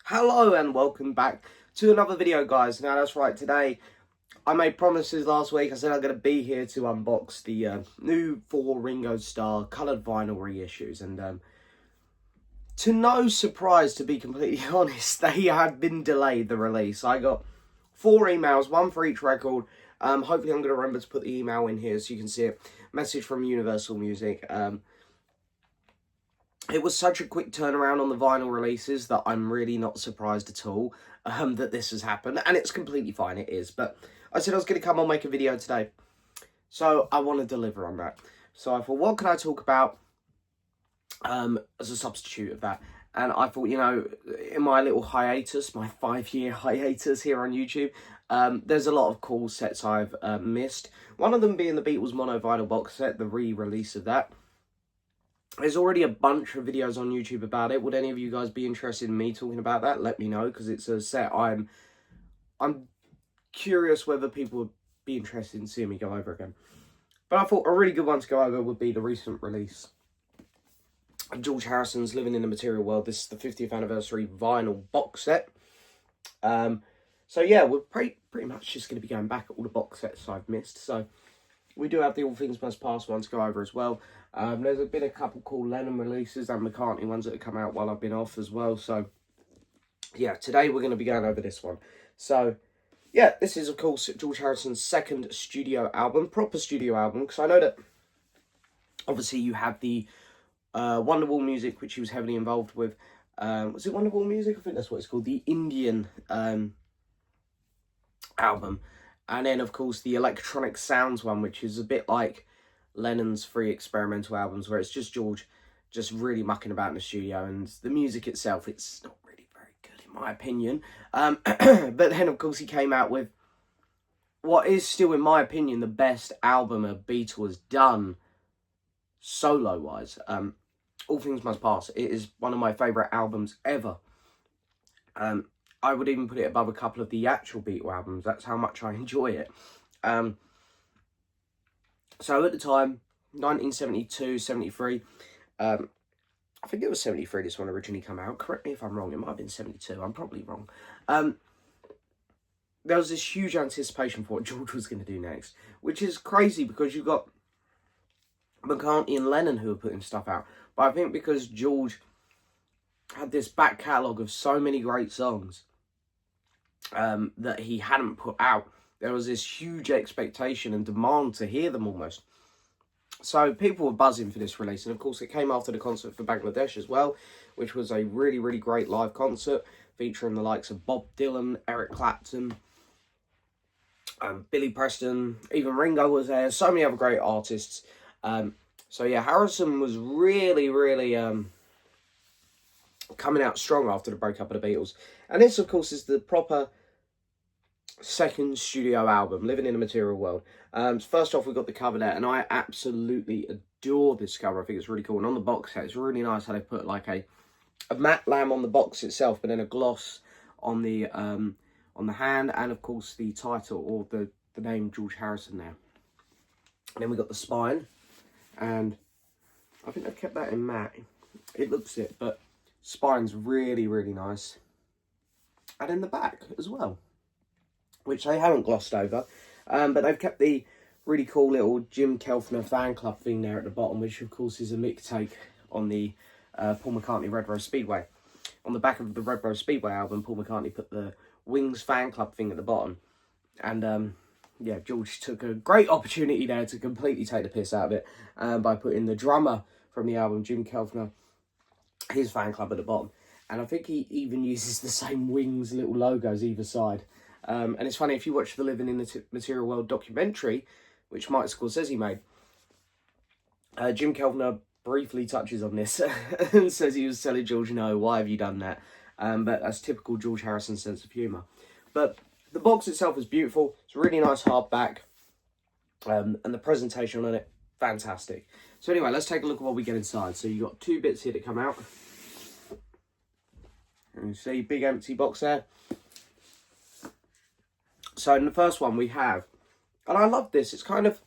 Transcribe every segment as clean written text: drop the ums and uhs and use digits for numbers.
Hello and welcome back to another video, guys. Now that's right, today I made promises last week. I said I'm going to be here to unbox the new 4 Ringo Starr coloured vinyl reissues, and to no surprise, to be completely honest, they had been delayed, the release. I got 4 emails, one for each record. Hopefully I'm going to remember to put the email in here so you can see it. Message from Universal Music. It was such a quick turnaround on the vinyl releases that I'm really not surprised at all that this has happened. And it's completely fine, it is. But I said I was going to come on make a video today. So I want to deliver on that. So I thought, what can I talk about as a substitute of that? And I thought, you know, in my little hiatus, my 5-year hiatus here on YouTube, there's a lot of cool sets I've missed. One of them being the Beatles mono vinyl box set, the re-release of that. There's already a bunch of videos on YouTube about it. Would any of you guys be interested in me talking about that? Let me know, because it's a set I'm curious whether people would be interested in seeing me go over again. But I thought a really good one to go over would be the recent release of George Harrison's Living in the Material World. This is the 50th anniversary vinyl box set. So yeah, we're pretty much just going to be going back at all the box sets I've missed. So we do have the All Things Must Pass one to go over as well. There's been a couple cool Lennon releases and McCartney ones that have come out while I've been off as well. So yeah, today we're going to be going over this one. So yeah, this is of course George Harrison's second studio album, proper studio album, because I know that obviously you have the Wonderwall music, which he was heavily involved with. Was it Wonderwall music? I think that's what it's called. The Indian album. And then, of course, the Electronic Sounds one, which is a bit like Lennon's 3 experimental albums, where it's just George just really mucking about in the studio. And the music itself, it's not really very good, in my opinion. But then, of course, he came out with what is still, in my opinion, the best album a Beatle has done solo-wise. All Things Must Pass. It is one of my favourite albums ever. I would even put it above a couple of the actual Beatle albums. That's how much I enjoy it. So at the time, 1972, 73, I think it was 73 this one originally came out. Correct me if I'm wrong. It might have been 72. I'm probably wrong. There was this huge anticipation for what George was going to do next, which is crazy because you've got McCartney and Lennon who were putting stuff out. But I think because George had this back catalogue of so many great songs that he hadn't put out, there was this huge expectation and demand to hear them almost. So people were buzzing for this release, and of course it came after the concert for Bangladesh as well, which was a really, really great live concert featuring the likes of Bob Dylan, Eric Clapton, Billy Preston, even Ringo was there, so many other great artists. So yeah, Harrison was really, really coming out strong after the breakup of the Beatles. And this, of course, is the proper second studio album, Living in the Material World. First off, we've got the cover there, and I absolutely adore this cover. I think it's really cool. And on the box set, it's really nice how they put like a matte lamp on the box itself, but then a gloss on the hand, and of course the title or the name George Harrison there. And then we got the spine, and I think they've kept that in matte. It looks it, but spine's really, really nice. And in the back as well, which they haven't glossed over. But they've kept the really cool little Jim Keltner fan club thing there at the bottom, which of course is a Mick take on the Paul McCartney Red Rose Speedway. On the back of the Red Rose Speedway album, Paul McCartney put the Wings fan club thing at the bottom. And yeah, George took a great opportunity there to completely take the piss out of it by putting the drummer from the album, Jim Keltner, his fan club at the bottom. And I think he even uses the same Wings little logos either side. And it's funny, if you watch the Living in the Material World documentary, which Mike Scorsese made, Jim Keltner briefly touches on this and says he was telling George, no, why have you done that? But that's typical George Harrison's sense of humour. But the box itself is beautiful. It's a really nice hardback. And the presentation on it, fantastic. So anyway, let's take a look at what we get inside. So you've got 2 bits here that come out. And you see, big empty box there. So in the first one we have, and I love this, it's kind of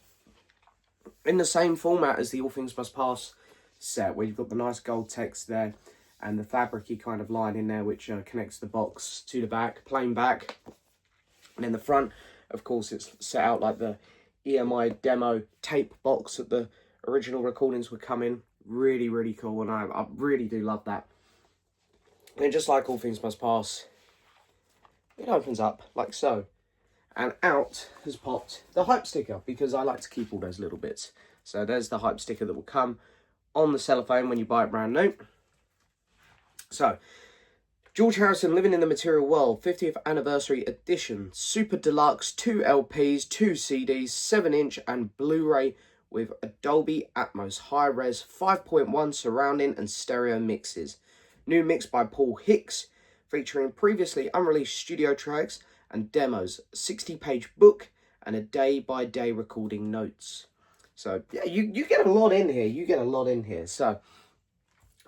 in the same format as the All Things Must Pass set, where you've got the nice gold text there. and the fabric-y kind of line in there, which connects the box to the back, plain back. And in the front, of course, it's set out like the EMI demo tape box that the original recordings would come in. Really, really cool, and I really do love that. And just like All Things Must Pass, it opens up like so. And out has popped the hype sticker, because I like to keep all those little bits. So there's the hype sticker that will come on the cellophane when you buy it brand new. So, George Harrison, Living in the Material World, 50th Anniversary Edition, Super Deluxe, 2 LPs, 2 CDs, 7-inch and Blu-ray with a Dolby Atmos high-res 5.1 surrounding and stereo mixes. New mix by Paul Hicks, featuring previously unreleased studio tracks and demos, 60-page book, and a day-by-day recording notes. So, yeah, you get a lot in here. You get a lot in here. So,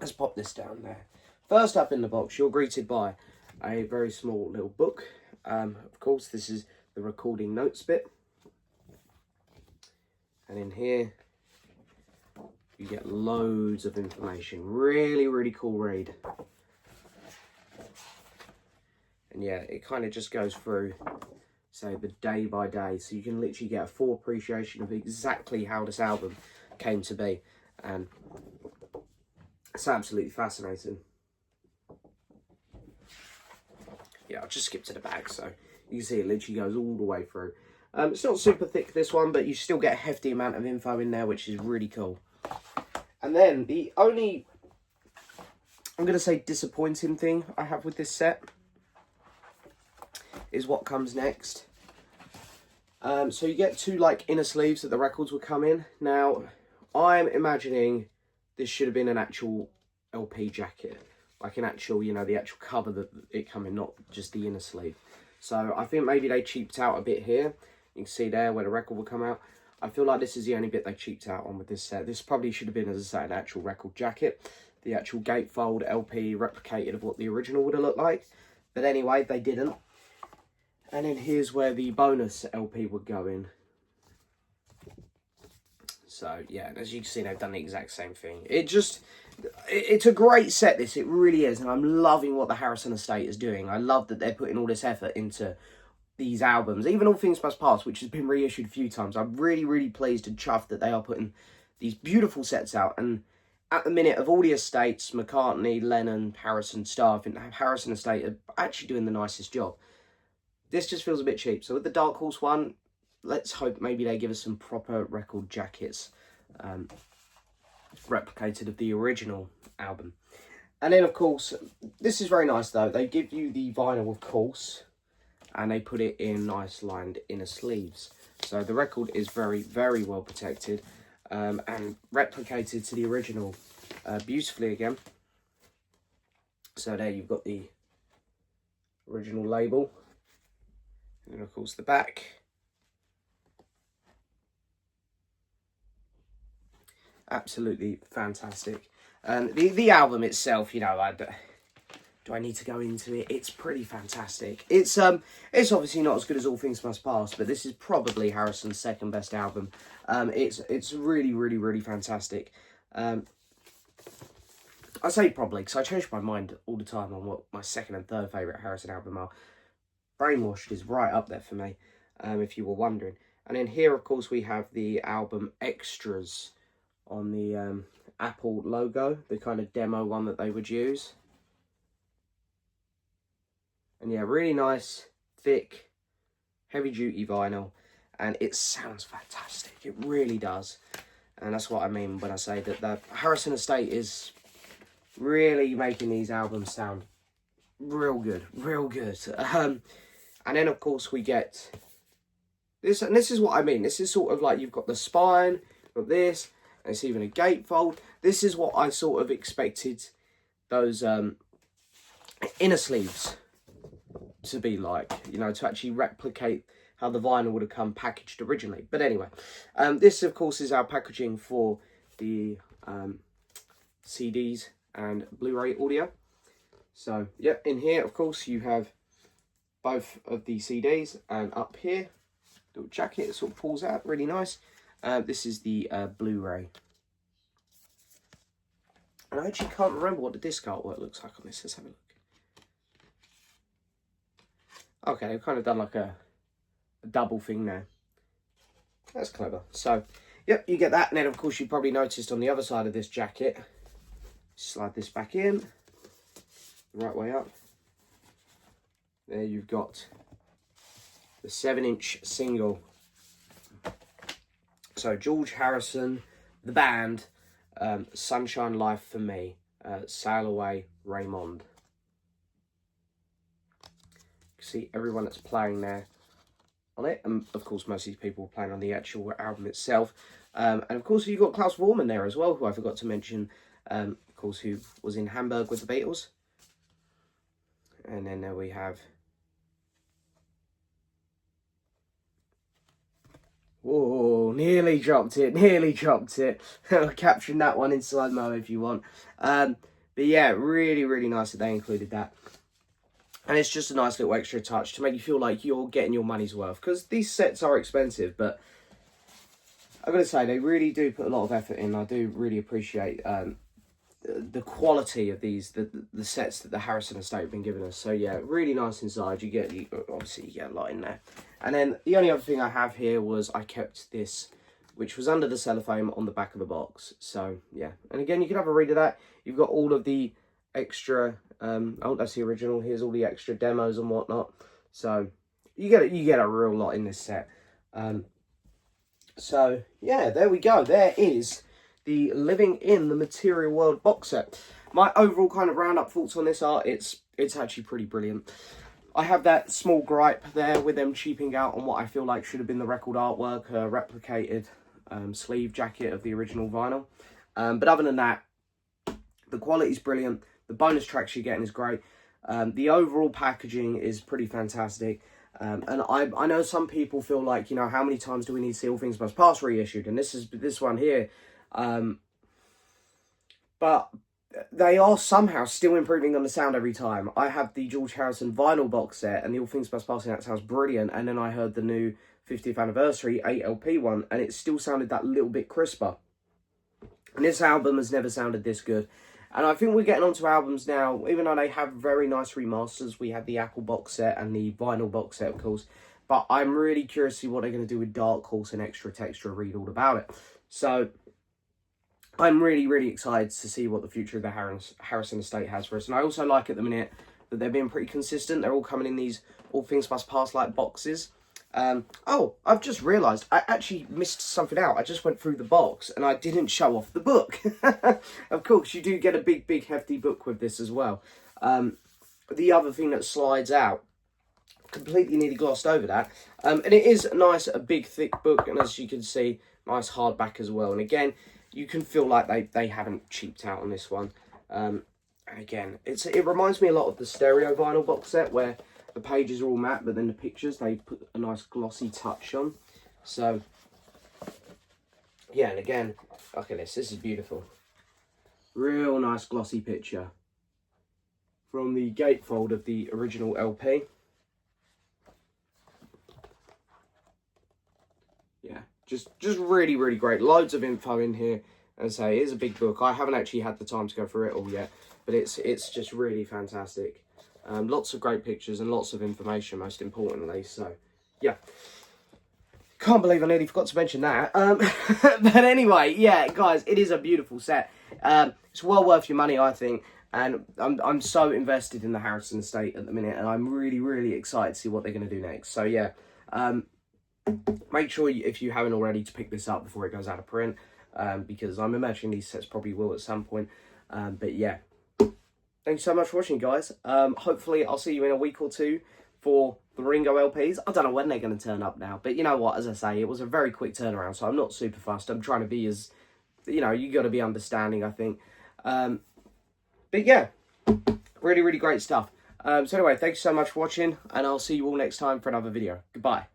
let's pop this down there. First up in the box, you're greeted by a very small little book. Of course, this is the recording notes bit. And in here, you get loads of information. Really, really cool read. And yeah, it kind of just goes through, say, the day by day. So you can literally get a full appreciation of exactly how this album came to be. And it's absolutely fascinating. Yeah, I'll just skip to the back so you can see it literally goes all the way through. It's not super thick, this one, but you still get a hefty amount of info in there, which is really cool. And then the only, I'm going to say, disappointing thing I have with this set is what comes next. So you get 2 like inner sleeves that the records would come in. Now, I'm imagining this should have been an actual LP jacket. Like an actual, you know, the actual cover that it come in, not just the inner sleeve. So I think maybe they cheaped out a bit here. You can see there where the record will come out. I feel like this is the only bit they cheaped out on with this set. This probably should have been, as I say, an actual record jacket. The actual gatefold LP replicated of what the original would have looked like. But anyway, they didn't. And then here's where the bonus LP would go in. So, yeah, as you can see, they've done the exact same thing. It's a great set, this. It really is. And I'm loving what the Harrison estate is doing. I love that they're putting all this effort into these albums. Even All Things Must Pass, which has been reissued a few times. I'm really, really pleased and chuffed that they are putting these beautiful sets out. And at the minute, of all the estates, McCartney, Lennon, Harrison, Starr, I think the Harrison estate are actually doing the nicest job. This just feels a bit cheap. So with the Dark Horse one, let's hope maybe they give us some proper record jackets. Replicated of the original album. And then, of course, this is very nice, though. They give you the vinyl, of course, and they put it in nice lined inner sleeves. So the record is very, very well protected and replicated to the original beautifully again. So there you've got the original label. And then, of course, the back. Absolutely fantastic. And the album itself, you know, do I need to go into it? It's pretty fantastic. It's obviously not as good as All Things Must Pass, but this is probably Harrison's second best album. It's really, really, really fantastic. I say probably because I change my mind all the time on what my second and third favourite Harrison album are. Brainwashed is right up there for me, if you were wondering. And then here, of course, we have the album extras on the Apple logo, the kind of demo one that they would use. And yeah, really nice, thick, heavy-duty vinyl. And it sounds fantastic. It really does. And that's what I mean when I say that the Harrison estate is really making these albums sound real good, real good. And then, of course, we get this. And this is what I mean. This is sort of like you've got the spine of this. And it's even a gatefold. This is what I sort of expected those inner sleeves to be like, you know, to actually replicate how the vinyl would have come packaged originally. But anyway, this, of course, is our packaging for the CDs and Blu-ray audio. So, yeah, in here, of course, you have both of the CDs, and up here, little jacket, it sort of pulls out, really nice. This is the Blu-ray. And I actually can't remember what the disc artwork looks like on this. Let's have a look. Okay, they've kind of done like a double thing there. That's clever. So, yep, you get that. And then, of course, you probably noticed on the other side of this jacket, slide this back in, the right way up. There you've got the 7-inch single. So, George Harrison, the band, Sunshine Life for Me, Sail Away, Raymond. You see everyone that's playing there on it, and of course most of these people are playing on the actual album itself. And of course you've got Klaus Voormann there as well, who I forgot to mention, of course, who was in Hamburg with the Beatles. And then there we have... Whoa, nearly dropped it, nearly dropped it. Capturing that one in slow-mo if you want. But yeah, really, really nice that they included that. And it's just a nice little extra touch to make you feel like you're getting your money's worth. Because these sets are expensive, but I've got to say, they really do put a lot of effort in. I do really appreciate the quality of these, the sets that the Harrison estate have been giving us. So yeah, really nice inside. Obviously you get a lot in there. And then the only other thing I have here was I kept this, which was under the cellophane on the back of the box. So yeah, and again, you can have a read of that. You've got all of the extra, oh, that's the original. Here's all the extra demos and whatnot. So you get a real lot in this set. So yeah, there we go. There is the Living in the Material World box set. My overall kind of roundup thoughts on this are it's actually pretty brilliant. I have that small gripe there with them cheaping out on what I feel like should have been the record artwork, replicated sleeve jacket of the original vinyl. But other than that, the quality's brilliant. The bonus tracks you're getting is great. The overall packaging is pretty fantastic. And I know some people feel like, you know, how many times do we need to see All Things Must Pass reissued? And this one here. But they are somehow still improving on the sound every time. I have the George Harrison vinyl box set, and the All Things Must Pass in that sounds brilliant. And then I heard the new 50th anniversary 8LP one, and it still sounded that little bit crisper. And this album has never sounded this good. And I think we're getting onto albums now, even though they have very nice remasters. We have the Apple box set and the vinyl box set, of course. But I'm really curious to see what they're going to do with Dark Horse and Extra Texture, read all about it. So I'm really, really excited to see what the future of the Harrison estate has for us. And I also like at the minute that they're being pretty consistent. They're all coming in these All Things Must Pass like boxes. Oh, I've just realised I actually missed something out. I just went through the box and I didn't show off the book. Of course, you do get a big, big, hefty book with this as well. The other thing that slides out, completely nearly glossed over that, and it is a nice, a big, thick book, and as you can see, nice hardback as well. And again, you can feel like they haven't cheaped out on this one. And again, it reminds me a lot of the stereo vinyl box set where the pages are all matte, but then the pictures, they put a nice glossy touch on. So, yeah, and again, look at this. This is beautiful. Real nice glossy picture from the gatefold of the original LP. Yeah, just really, really great. Loads of info in here. As I say, it is a big book. I haven't actually had the time to go through it all yet, but it's just really fantastic. Lots of great pictures and lots of information, most importantly. So, yeah. Can't believe I nearly forgot to mention that. But anyway, yeah, guys, it is a beautiful set. It's well worth your money, I think. And I'm so invested in the Harrison estate at the minute, and I'm really, really excited to see what they're going to do next. So, yeah, make sure, if you haven't already, to pick this up before it goes out of print, because I'm imagining these sets probably will at some point. But, yeah. Thanks so much for watching, guys. Hopefully, I'll see you in a week or two for the Ringo LPs. I don't know when they're going to turn up now. But you know what? As I say, it was a very quick turnaround, so I'm not super fussed. I'm trying to be as, you know, you got to be understanding, I think. But yeah, really, really great stuff. So anyway, thanks so much for watching, and I'll see you all next time for another video. Goodbye.